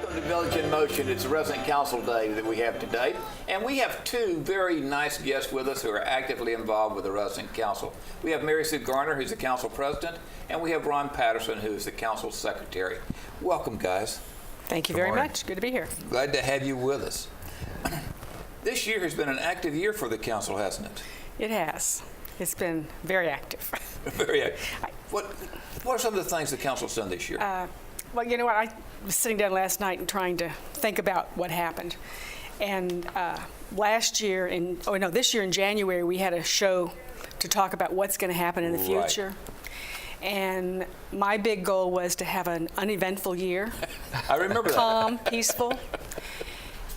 Welcome to Village in Motion. It's a resident council day that we have today. And we have two very nice guests with us who are actively involved with the resident council. We have Mary Sue Garner, who's the council president, and we have Ron Patterson, who is the council secretary. Welcome, guys. Thank you very much. Good to be here. Glad to have you with us. This year has been an active year for the council, hasn't it? It has. It's been very active. Very active. What are some of the things the council's done this year? Well, you know what? I was sitting down last night and trying to think about what happened. And this year in January, we had a show to talk about what's going to happen in the future. Right. And my big goal was to have an uneventful year. I remember calm, that. Peaceful.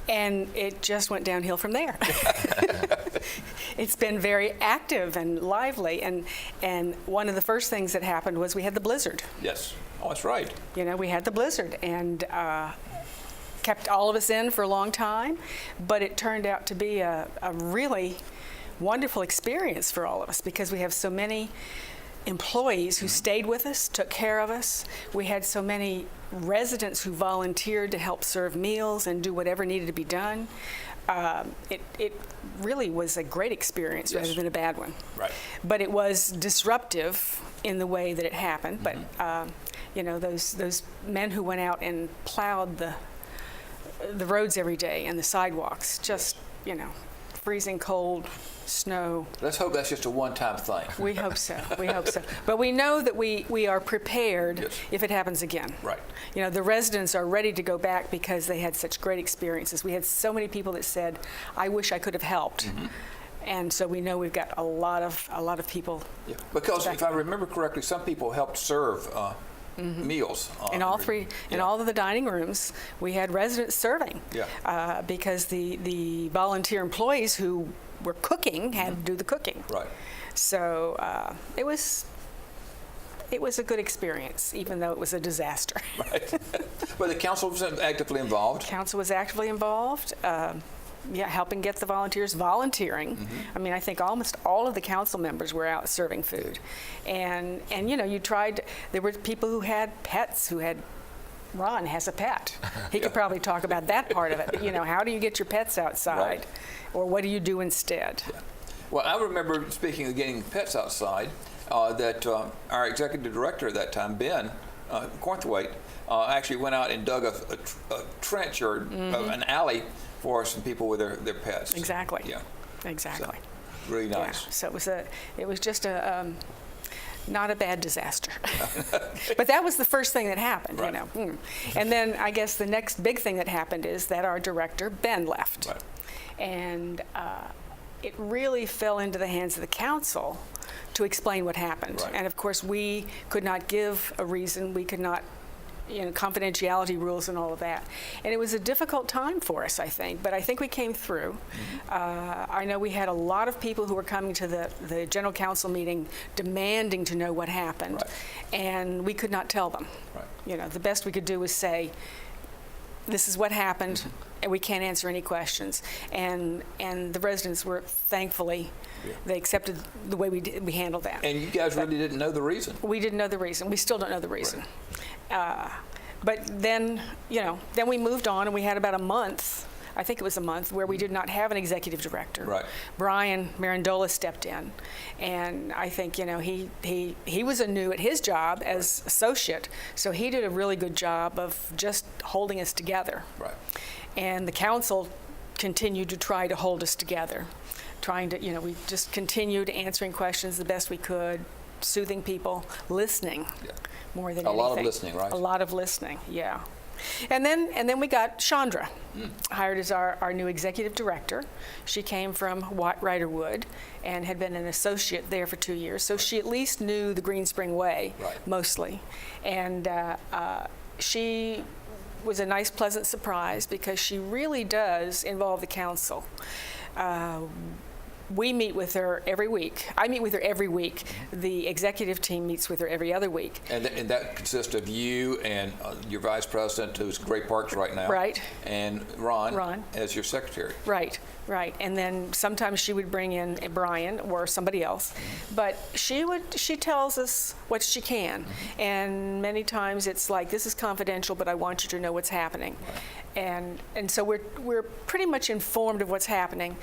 And it just went downhill from there. It's been very active and lively. And one of the first things that happened was we had the blizzard. Yes. Oh, that's right. You know, we had the blizzard and kept all of us in for a long time. But it turned out to be a really wonderful experience for all of us because we have so many employees who stayed with us, took care of us. We had so many residents who volunteered to help serve meals and do whatever needed to be done. It really was a great experience rather than a bad one. Right. But it was disruptive in the way that it happened. Mm-hmm. But you know, those men who went out and plowed the roads every day and the sidewalks, just you know, freezing cold. Snow. Let's hope that's just a one-time thing. We hope so. We hope so. But we know that we are prepared if it happens again. Right. You know, the residents are ready to go back because they had such great experiences. We had so many people that said, "I wish I could have helped." Mm-hmm. And so we know we've got a lot of people. Yeah. Because if I remember correctly, some people helped serve meals. In all three, in all of the dining rooms, we had residents serving. Yeah. Because the volunteer employees who were cooking had to do the cooking. Right. So it was a good experience, even though it was a disaster. Right. But the council was actively involved. Council was actively involved. Helping get the volunteers volunteering. Mm-hmm. I mean, I think almost all of the council members were out serving food, and you know, there were people who had pets who had. Ron has a pet. He could probably talk about that part of it. But, you know, how do you get your pets outside? Right. Or what do you do instead? Yeah. Well, I remember, speaking of getting pets outside, that our executive director at that time, Ben Cornthwaite, actually went out and dug a trench or an alley for some people with their pets. Exactly. Yeah. Exactly. So, really nice. Yeah. So it was just not a bad disaster. But that was the first thing that happened, right. You know. And then I guess the next big thing that happened is that our director, Ben, left. Right. And it really fell into the hands of the council to explain what happened. Right. And of course, we could not give a reason. We could not, you know, confidentiality rules and all of that. And it was a difficult time for us, I think, but I think we came through. Mm-hmm. I know we had a lot of people who were coming to the general council meeting demanding to know what happened, right. And we could not tell them. Right. You know, the best we could do was say, this is what happened, mm-hmm. and we can't answer any questions. And the residents were, thankfully, they accepted the way we handled that. And you guys really didn't know the reason? We didn't know the reason. We still don't know the reason. Right. But then, you know, then we moved on and we had about a month, I think it was a month, where we did not have an executive director. Right. Brian Marandola stepped in, and I think, you know, he was new at his job as associate, so he did a really good job of just holding us together. Right. And the council continued to try to hold us together, trying to, you know, we just continued answering questions the best we could, soothing people, listening. Yeah. More than anything. A lot of listening, right? A lot of listening, yeah. And then we got Chandra, hired as our new executive director. She came from Riderwood and had been an associate there for 2 years, so she at least knew the Green Spring Way, right. Mostly. And she was a nice, pleasant surprise because she really does involve the council. we meet with her every week. I meet with her every week. The executive team meets with her every other week. And that consists of you and your vice president, who's Great Parks right now. Right. And Ron as your secretary. Right. And then sometimes she would bring in Brian or somebody else. But she tells us what she can. And many times it's like, this is confidential, but I want you to know what's happening. And so we're pretty much informed of what's happening.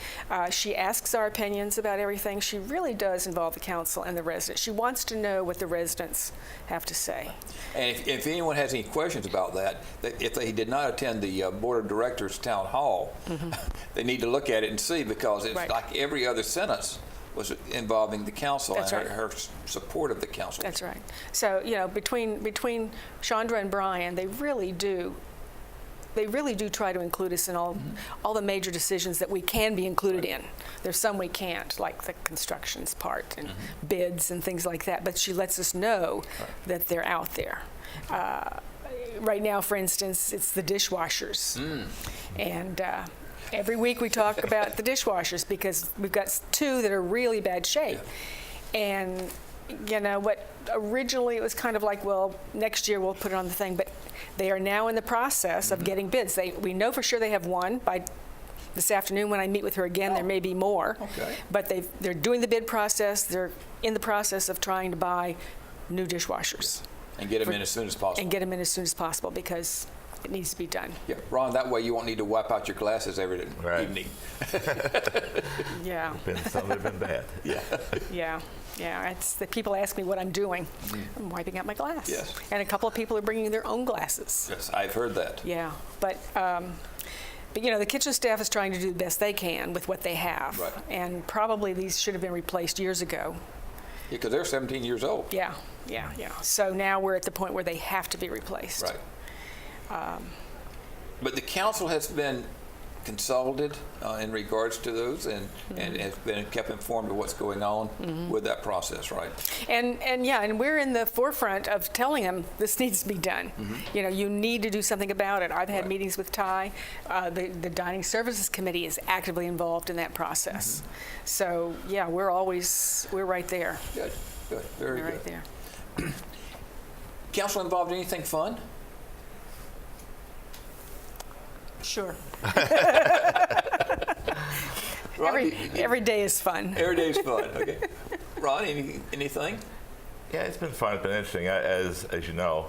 She asks our opinions about everything. She really does involve the council and the residents. She wants to know what the residents have to say. And if anyone has any questions about that, if they did not attend the Board of Directors Town Hall, they need to look at it and see, because it's like every other sentence was involving the council. That's and right. her support of the council. That's right. So, between Chandra and Brian, they really do try to include us in all the major decisions that we can be included in. There's some we can't, like the constructions part and bids and things like that, but she lets us know that they're out there. Right now, for instance, it's the dishwashers. And every week we talk about the dishwashers, because we've got 2 that are really bad shape. And what originally it was kind of like, well, next year we'll put it on the thing, but they are now in the process of getting bids. We know for sure they have one. By this afternoon when I meet with her again, there may be more. Okay. But they're doing the bid process. They're in the process of trying to buy new dishwashers. And get them in as soon as possible. And get them in as soon as possible, because it needs to be done. Yeah, Ron, that way you won't need to wipe out your glasses every evening. Yeah. Some have been bad. Yeah, it's the people ask me what I'm doing. I'm wiping out my glass. Yes. And a couple of people are bringing their own glasses. Yes, I've heard that. Yeah, but the kitchen staff is trying to do the best they can with what they have. Right. And probably these should have been replaced years ago. Yeah, because they're 17 years old. Yeah. So now we're at the point where they have to be replaced. Right. But the council has been consulted in regards to those, and has been kept informed of what's going on with that process, right? And we're in the forefront of telling them this needs to be done. You need to do something about it. I've had meetings with Ty. The Dining Services Committee is actively involved in that process. So yeah, we're right there. Good, very We're good. right there. Council involved in anything fun? Sure. Ron, Every day is fun. Every day is fun. Okay. Ron, anything? Yeah, it's been fun. It's been interesting. As you know,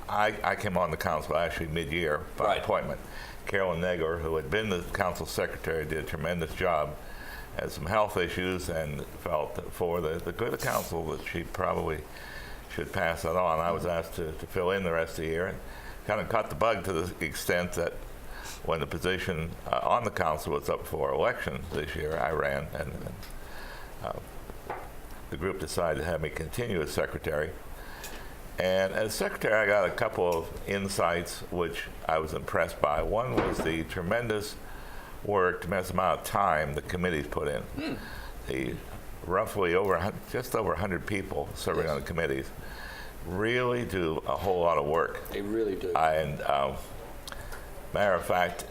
I came on the council actually mid-year by appointment. Carolyn Negor, who had been the council secretary, did a tremendous job. Had some health issues, and felt that for the good of the council that she probably should pass that on. I was asked to fill in the rest of the year, and kind of caught the bug to the extent that when the position on the council was up for election this year, I ran, and the group decided to have me continue as secretary. And as secretary, I got a couple of insights which I was impressed by. One was the tremendous amount of time the committees put in. The roughly just over 100 people serving on the committees really do a whole lot of work. They really do. And matter of fact,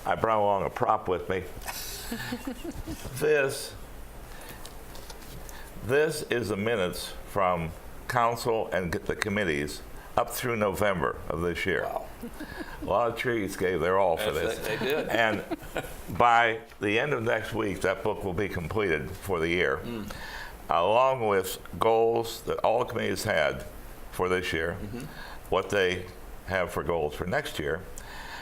I brought along a prop with me. This is the minutes from council and the committees up through November of this year. Wow. A lot of trees gave their all for this. They did. And by the end of next week, that book will be completed for the year, along with goals that all the committees had for this year, what they have for goals for next year,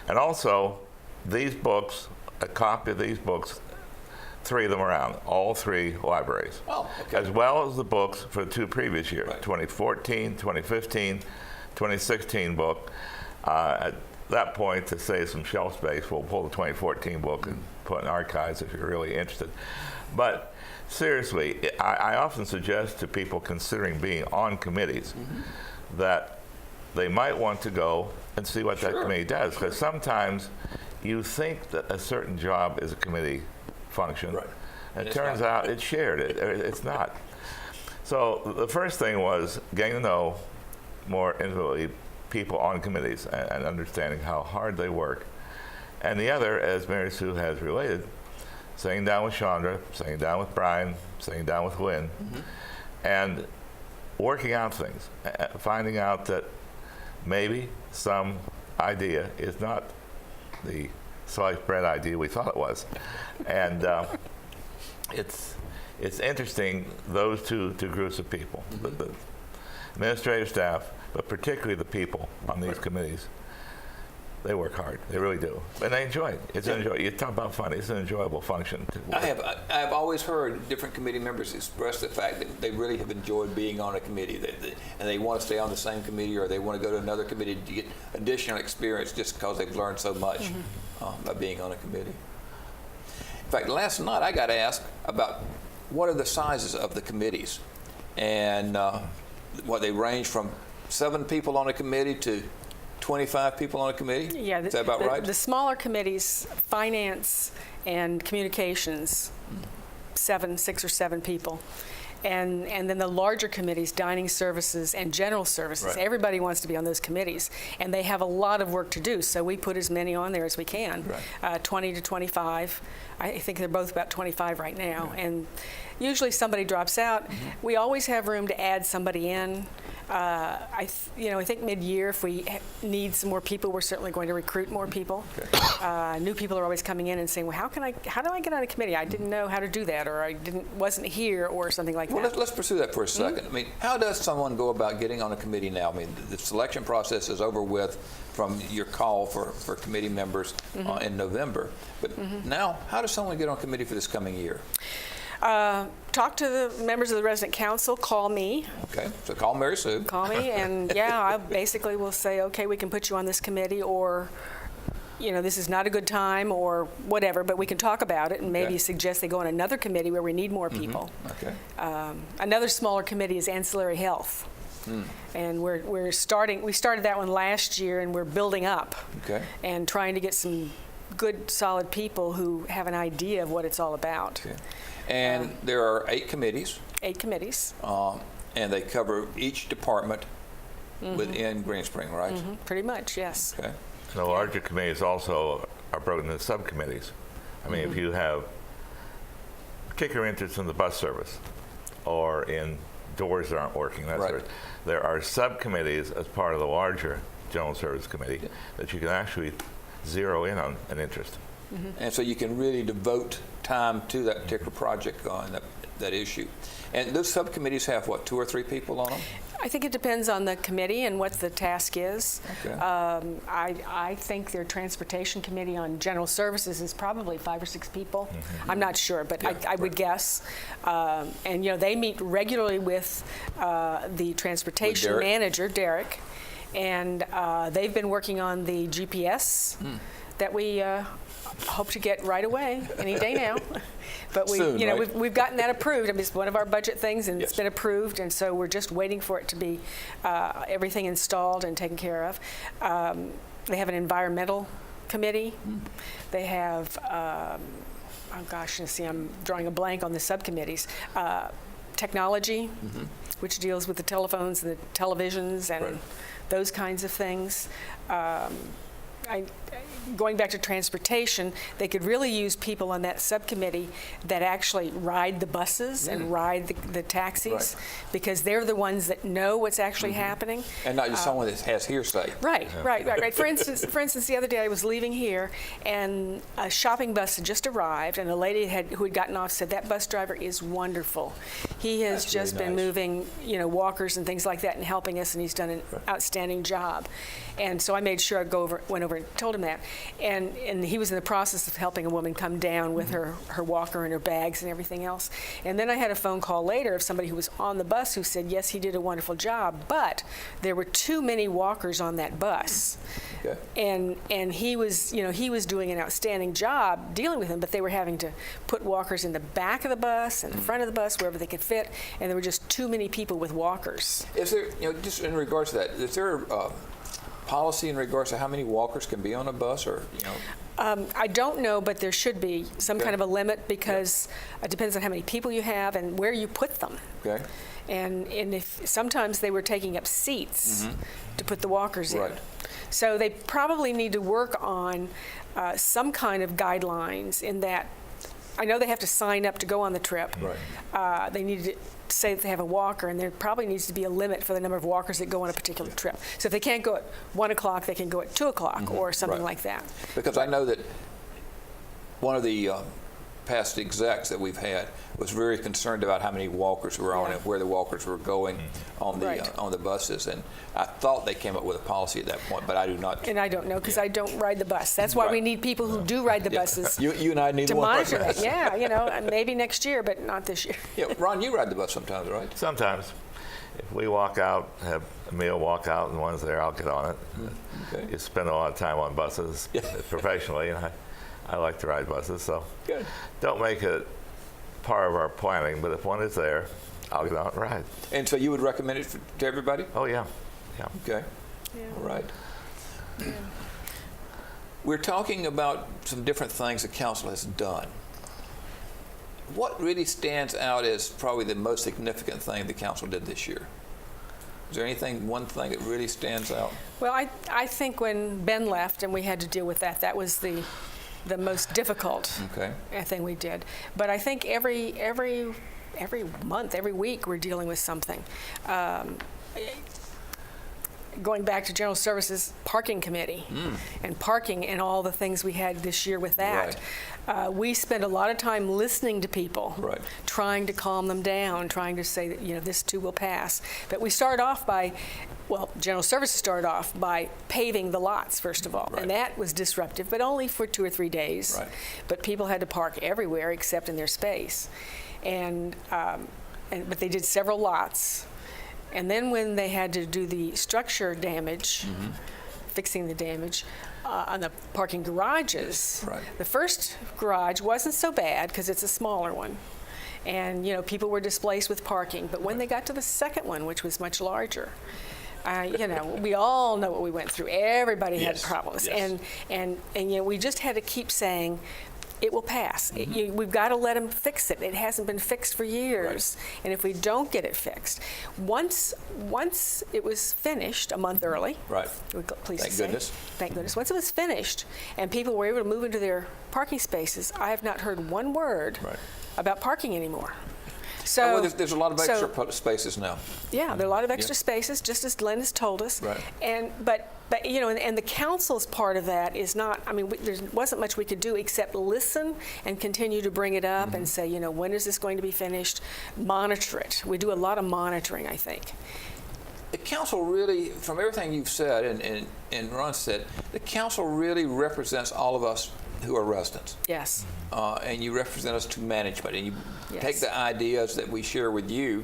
and also these books, a copy of these books, 3 of them around, all 3 libraries. Oh, okay. As well as the books for the 2 previous years, Right. 2014, 2015, 2016 book. At that point, to save some shelf space, we'll pull the 2014 book and put in archives if you're really interested. But seriously, I often suggest to people considering being on committees that they might want to go and see what that committee does, because sometimes you think that a certain job is a committee function, Right. and it turns out it's shared. It's not. So the first thing was getting to know more intimately people on committees and understanding how hard they work And the other, as Mary Sue has related, sitting down with Chandra, sitting down with Brian, sitting down with Lynn, and working out things, finding out that maybe some idea is not the sliced bread idea we thought it was. And it's interesting, those two groups of people, the administrative staff, but particularly the people on these committees. They work hard. They really do, and they enjoy it. It's you talk about fun. It's an enjoyable function. I have always heard different committee members express the fact that they really have enjoyed being on a committee, and they want to stay on the same committee, or they want to go to another committee to get additional experience just because they've learned so much by being on a committee. In fact, last night I got asked about what are the sizes of the committees, and what they range from 7 people on a committee to 25 people on a committee? Yeah, is that about right? The smaller committees, finance and communications, 6 or 7 people. And then the larger committees, dining services and general services, Right. everybody wants to be on those committees. And they have a lot of work to do, so we put as many on there as we can, 20 to 25. I think they're both about 25 right now. Yeah. And usually somebody drops out. We always have room to add somebody in. I think mid-year, if we need some more people, we're certainly going to recruit more people. Okay. New people are always coming in and saying, "Well, how do I get on a committee? I didn't know how to do that, or I wasn't here, or something like Well, that." let's pursue that for a second. I mean, how does someone go about getting on a committee now? I mean, the selection process is over with from your call for committee members in November. But now, how does someone get on a committee for this coming year? Talk to the members of the resident council, call me, Okay, so call Mary Sue. and I basically will say, okay, we can put you on this committee, or, this is not a good time, or whatever, but we can talk about it and maybe Okay. suggest they go on another committee where we need more people. Okay. Another smaller committee is ancillary health. And we started that one last year, and we're building up Okay. and trying to get some good, solid people who have an idea of what it's all about. Okay. And there are 8 committees, 8 committees, and they cover each department within Green Spring, right? pretty much, yes. Okay. The larger committees also are broken into subcommittees. I mean, if you have particular interest in the bus service or in doors that aren't working, that Right. sort of, there are subcommittees as part of the larger general service committee that you can actually zero in on an interest. And so you can really devote time to that particular project on that issue. And those subcommittees have, what, 2 or 3 people on them? I think it depends on the committee and what the task is. Okay. I think their transportation committee on general services is probably 5 or 6 people. I'm not sure, but Yeah, I would guess. And they meet regularly with the transportation Derek? manager, Derek, and they've been working on the GPS that we hope to get right away, any day now. But Soon, right? we've gotten that approved. I mean, it's one of our budget things, and Yes. it's been approved, and so we're just waiting for it to be everything installed and taken care of. They have an environmental committee. They have, I'm drawing a blank on the subcommittees. Technology, which deals with the telephones and the televisions and Right. those kinds of things. Going back to transportation, they could really use people on that subcommittee that actually ride the buses and ride the taxis, Right. because they're the ones that know what's actually happening. And not just someone that has hearsay. Right. For instance, the other day I was leaving here, and a shopping bus had just arrived, and a lady who had gotten off said, "That bus driver is wonderful. He has That's just really been nice. moving, walkers and things like that, and helping us, and he's done an outstanding job." And so I made sure I went over and told him that. And he was in the process of helping a woman come down with her walker and her bags and everything else. And then I had a phone call later of somebody who was on the bus who said, yes, he did a wonderful job, but there were too many walkers on that bus. Okay. And he was doing an outstanding job dealing with them, but they were having to put walkers in the back of the bus and the front of the bus, wherever they could fit, and there were just too many people with walkers. Is there, just in regards to that, is there a policy in regards to how many walkers can be on a bus, or, I don't know, but there should be some Okay. kind of a limit, because it depends on how many people you have and where you put them. Okay. And if sometimes they were taking up seats to put the walkers in. Right. So they probably need to work on some kind of guidelines in that. I know they have to sign up to go on the trip. Right. They need to say that they have a walker, and there probably needs to be a limit for the number of walkers that go on a particular trip. So if they can't go at 1 o'clock, they can go at 2 o'clock or something Right. like that. Because I know that one of the past execs that we've had was very concerned about how many walkers were on Yeah. it, where the walkers were going on the Right. on the buses, and I thought they came up with a policy at that point, but I do not. And I don't know because I don't ride the bus. That's why we Right. need people who do ride the buses You and I need to one. monitor it. Yeah, and maybe next year, but not this year. Yeah, Ron, you ride the bus sometimes, right? Sometimes, if we walk out, have a meal, walk out, and one's there, I'll get on it. Okay. You spend a lot of time on buses Yeah. professionally, and I like to ride buses, so Good. don't make it part of our planning, but if one is there, I'll get on and ride. And so you would recommend it to everybody? Oh, yeah. Okay. Yeah. All right. We're talking about some different things the council has done. What really stands out as probably the most significant thing the council did this year? Is there one thing that really stands out? Well, I think when Ben left and we had to deal with that, that was the most difficult Okay. thing we did. But I think every month, every week, we're dealing with something. Going back to General Services Parking Committee and parking and all the things we had this year with that. We spend a lot of time listening to people, Right. trying to calm them down, trying to say that, this too will pass. But we start off by, General Services started off by paving the lots, first of all. Right. And that was disruptive, but only for 2 or 3 days. Right. But people had to park everywhere except in their space. But they did several lots. And then when they had to do the structure damage, fixing the damage on the parking garages, Right. the first garage wasn't so bad because it's a smaller one. And, people were displaced with parking. But when they got to the second one, which was much larger, we all know what we went through. Everybody had Yes. problems. Yes. And we just had to keep saying, it will pass. We've got to let them fix it. It hasn't been fixed for years. Right. And if we don't get it fixed, once it was finished a month early, Right. we're pleased Thank to say. goodness. Thank goodness. Once it was finished and people were able to move into their parking spaces, I have not heard one word Right. about parking anymore. So Well, there's a lot of extra spaces now. yeah, there are a lot of extra Yeah. spaces, just as Glenn has told us. Right. But and the council's part of that is not. I mean, there wasn't much we could do except listen and continue to bring it up and say, when is this going to be finished? Monitor it. We do a lot of monitoring, I think. The council really, from everything you've said and Ron said, the council really represents all of us who are residents. Yes. And you represent us to management, and you Yes. take the ideas that we share with you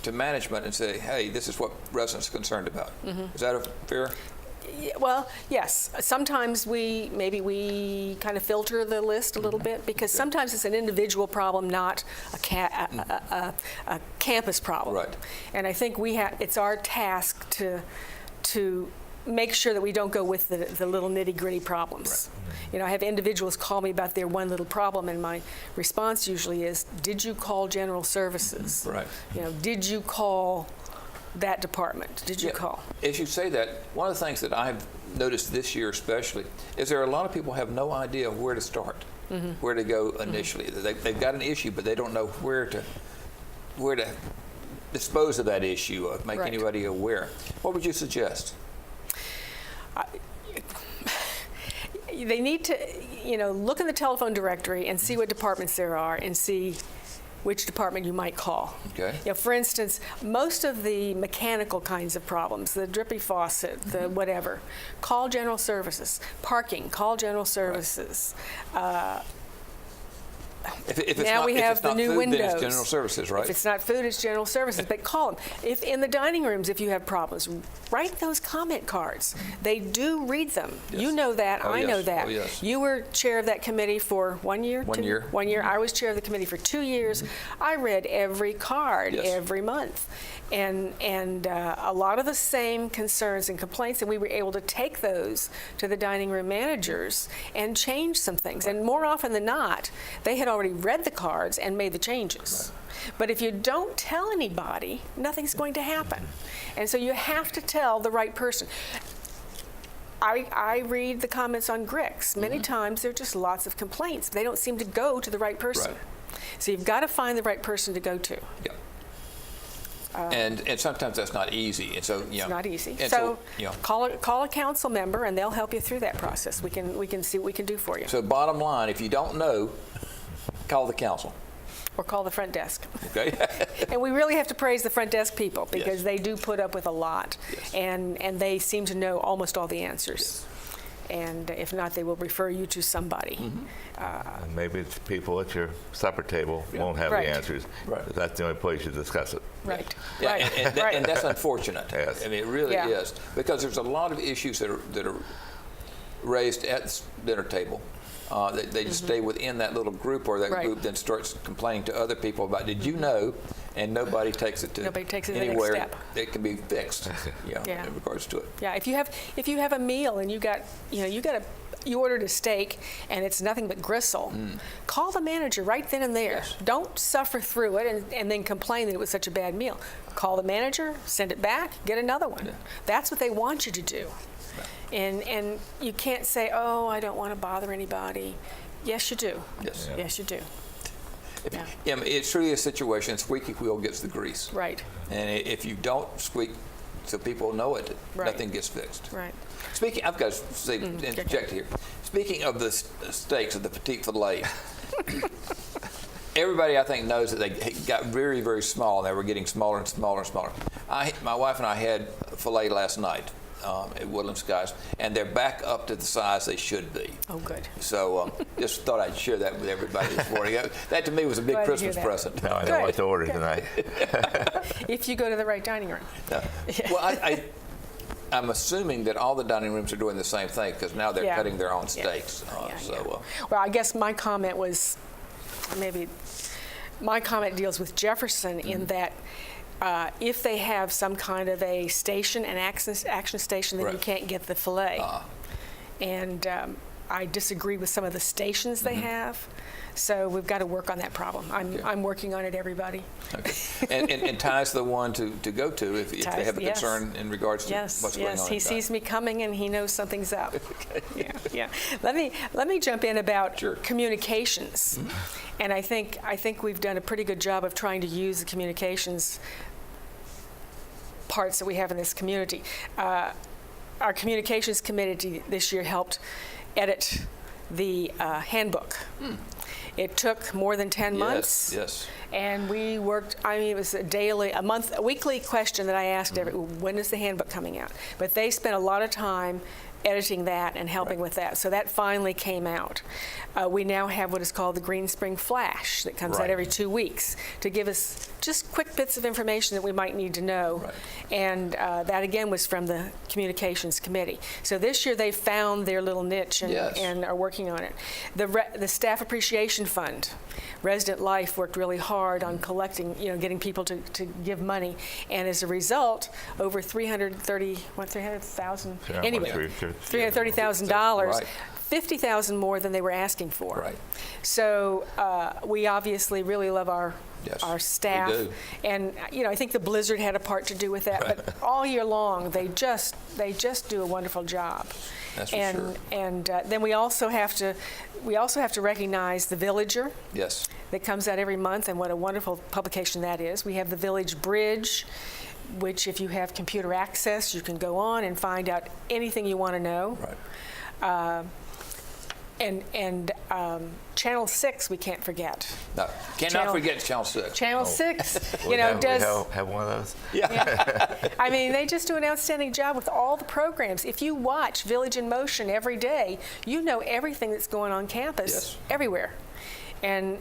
to management and say, hey, this is what residents are concerned about. Is that fair? Yeah, well, yes. Sometimes we kind of filter the list a little bit because sometimes it's an individual problem, not a campus problem. Right. And I think it's our task to make sure that we don't go with the little nitty-gritty problems. Right. I have individuals call me about their one little problem, and my response usually is, did you call General Services? Right. Did you call that department? Did you Yeah. call? As you say that, one of the things that I've noticed this year especially is there are a lot of people who have no idea where to start, where to go initially. They've got an issue, but they don't know where to dispose of that issue or make Right. anybody aware. What would you suggest? They need to, look in the telephone directory and see what departments there are and see which department you might call. Okay. For instance, most of the mechanical kinds of problems, the drippy faucet, the whatever, call General Services. Parking, call General Services. If it's Now not, we if have it's the not new food, windows. then it's General Services, right? If it's not food, it's General Services. But call them. If in the dining rooms, if you have problems, write those comment cards. They do read them. Yes. You know that. Oh, I know yes. that. Oh, yes. You were chair of that committee for 1 year? 1 2? year. 1 year. I was chair of the committee for 2 years. I read every card Yes. every month. And a lot of the same concerns and complaints, and we were able to take those to the dining room managers and change some things. And more often than not, they had already read the cards and made the changes. But if you don't tell anybody, nothing's going to happen. And so you have to tell the right person. I read the comments on Grix. Many times there are just lots of complaints. They don't seem to go to the right person. Right. So you've got to find the right person to go to. Yeah. And sometimes that's not easy. And so, It's not easy. And So you know, call a council member and they'll help you through that process. We can see what we can do for you. so bottom line, if you don't know, call the council. Or call the front desk. Okay. And we really have to praise the front desk people because Yes. they do put up with a lot. Yes. And they seem to know almost all the answers. And if not, they will refer you to somebody. And maybe it's people at your supper table won't have Right. the answers. Right. But that's the only place you discuss it. Right. Yeah, Right. and that's unfortunate. Yes. I mean, it really Yeah. is, because there's a lot of issues that are raised at the dinner table. They just stay within that little group, or that Right. group then starts complaining to other people about, did you know? And nobody takes it to Nobody takes it to the next anywhere step. that can be fixed. Yeah. In regards to it. Yeah, if you have a meal and you ordered a steak and it's nothing but gristle, call the manager right then and there. Yes. Don't suffer through it and then complain that it was such a bad meal. Call the manager, send it back, get another one. Yeah. That's what they want you to do. And you can't say, oh, I don't want to bother anybody. Yes, you do. Yes. Yeah. Yes, you do. Yeah. Yeah, I mean, it's truly a situation. Squeaky wheel gets the grease. Right, And if you don't squeak, so people know it, Right. nothing gets fixed. right. Speaking, I've got to say, interject here. Speaking of the steaks of the petite filet, everybody I think knows that they got very, very small, and they were getting smaller and smaller and smaller. My wife and I had filet last night at Woodland Skies, and they're back up to the size they should be. Oh, good. So just thought I'd share that with everybody this morning. That to me was a big Glad to hear Christmas that. present. Now I know Good. what to order tonight. If you go to the right dining room. Well, I'm assuming that all the dining rooms are doing the same thing, because now they're Yeah. cutting their own Yeah. steaks. Yeah. Well, I guess my comment was, my comment deals with Jefferson in that if they have some kind of a station, an action station, then you Right. can't get the filet. And I disagree with some of the stations they have. So we've got to work on that problem. I'm working on it, everybody. Okay. And Ty's the one to go to if they Ty's- have a yes. concern in regards to what's going on. Yes, in he Ty. sees me coming and he knows something's up. Yeah. Let me jump in about Sure. communications, and I think we've done a pretty good job of trying to use the communications parts that we have in this community. Our communications committee this year helped edit the handbook. It took more than 10 months. Yes. And we worked, it was a weekly question that I asked when is the handbook coming out? But they spent a lot of time editing that and helping with that. So that finally came out. We now have what is called the Green Spring Flash that comes out Right. every 2 weeks to give us just quick bits of information that we might need to know. Right. And that again was from the Communications Committee. So this year they found their little niche Yes. and are working on it. The Staff Appreciation Fund, Resident Life worked really hard on collecting, getting people to give money. And as a result, over $330,000, Yeah, anyway, $330,000, Right. 50,000 more than they were asking for. Right. So we obviously really love our Yes, our staff, we do. and I think the blizzard had a part to do with that. But all year long, they just do a wonderful job. That's for and sure. and then we also have to recognize the Villager Yes. that comes out every month, and what a wonderful publication that is. We have the Village Bridge, which if you have computer access, you can go on and find out anything you want to know. Right. And Channel 6 we can't forget. No, cannot forget Channel 6. Channel 6, We does. have one of those? I mean, they just do an outstanding job with all the programs. If you watch Village in Motion every day, you know everything that's going on campus, Yes. everywhere. And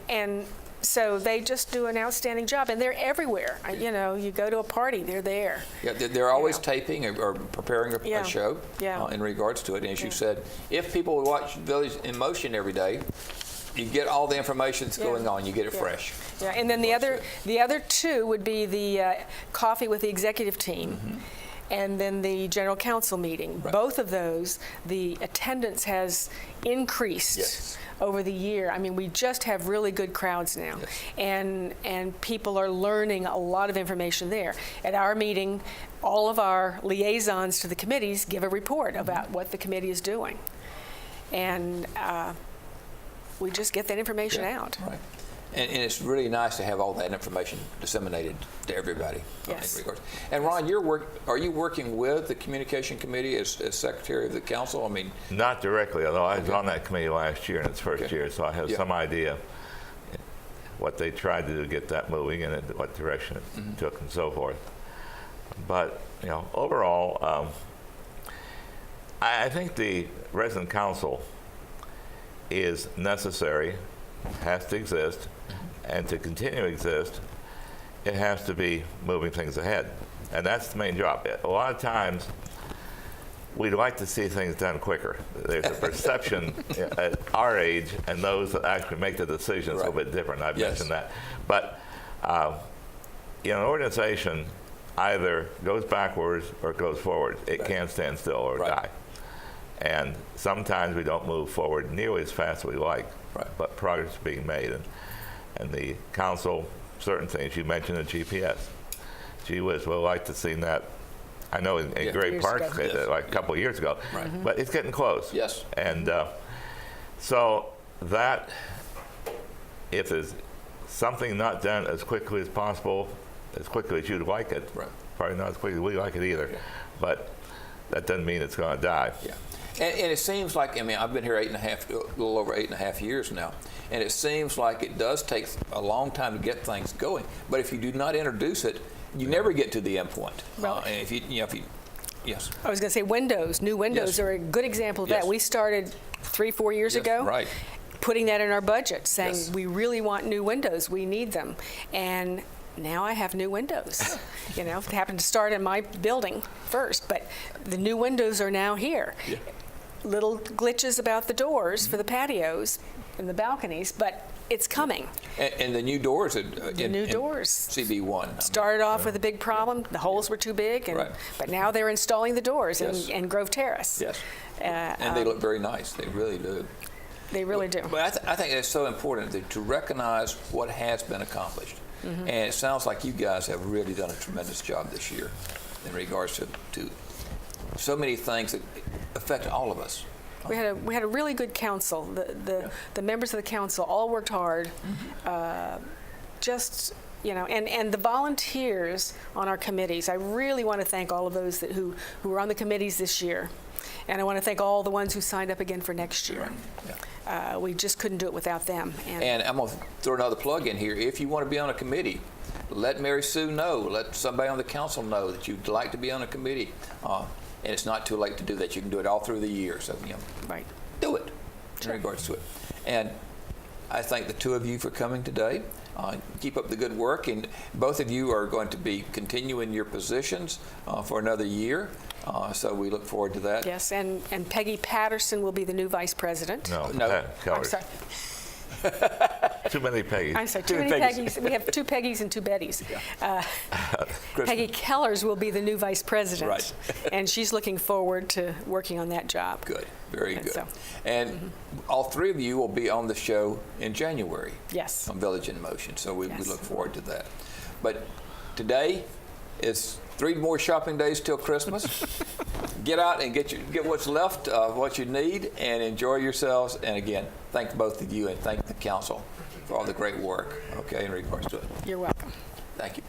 so they just do an outstanding job, and they're everywhere. You go to a party, they're there. Yeah, they're always taping or preparing a Yeah. show Yeah. in regards to it. And as you Yeah. said, if people watch Village in Motion every day, you get all the information that's going on. You get it Yeah. fresh. Yeah, and then the other two would be the coffee with the executive team, and then the general council meeting. Right. Both of those, the attendance has increased Yes. over the year. I mean, we just have really good crowds now. Yes. And people are learning a lot of information there. At our meeting, all of our liaisons to the committees give a report about what the committee is doing. And we just get that information out. Right. And it's really nice to have all that information disseminated to everybody. Yes. In regards. And Ron, are you working with the Communication Committee as Secretary of the Council? I mean, Not directly, although I was on that committee last year in its first year, so I have some idea what they tried to do to get that moving and what direction it took and so forth. But, you know, overall, I think the resident council is necessary, has to exist, and to continue to exist, it has to be moving things ahead. And that's the main job. A lot of times, we'd like to see things done quicker. There's a perception at our age and those that actually make the decisions a little bit different. I've mentioned that. But an organization either goes backwards or goes forward. It can't stand still or die. And sometimes we don't move forward nearly as fast as we like, but progress is being made. And the council, certain things, you mentioned the GPS. Gee whiz, we'd like to see that. I know in Great Park, like a couple of years ago, but it's getting close. Yes. And so that, if there's something not done as quickly as possible, as quickly as you'd like it, probably not as quickly as we like it either, but that doesn't mean it's going to die. Yeah. And it seems like, I mean, I've been here a little over 8.5 years now, and it seems like it does take a long time to get things going. But if you do not introduce it, you never get to the end point. Well, and yes. I was going to say Windows. New Windows are a good example of that. We started 3-4 years ago. Putting that in our budget, saying we really want new windows, we need them. And now I have new windows. You know, it happened to start in my building first, but the new windows are now here. Little glitches about the doors for the patios and the balconies, but it's coming. And the new doors, in CB1 started off with a big problem. The holes were too big, but now they're installing the doors in Grove Terrace. Yes, and they look very nice. They really do. They really do. But I think it's so important to recognize what has been accomplished. And it sounds like you guys have really done a tremendous job this year in regards to so many things that affect all of us. We had a really good council. The members of the council all worked hard. Just, you know, and the volunteers on our committees. I really want to thank all of those who were on the committees this year. And I want to thank all the ones who signed up again for next year. We just couldn't do it without them. And I'm going to throw another plug in here. If you want to be on a committee, let Mary Sue know. Let somebody on the council know that you'd like to be on a committee. And it's not too late to do that. You can do it all through the year. So, you know, do it in regards to it. And I thank the two of you for coming today. Keep up the good work. And both of you are going to be continuing your positions for another year. So we look forward to that. Yes, and Peggy Patterson will be the new vice president. No. I'm sorry. Too many Peggy's. I'm sorry, too many Peggy's. We have 2 Peggy's and 2 Bettys. Peggy Kellers will be the new vice president. And she's looking forward to working on that job. Good, very good. And all 3 of you will be on the show in January. Yes. On Village in Motion. So we look forward to that. But today is 3 more shopping days till Christmas. Get out and get what's left of what you need and enjoy yourselves. And again, thank both of you and thank the council for all the great work, in regards to it. You're welcome. Thank you.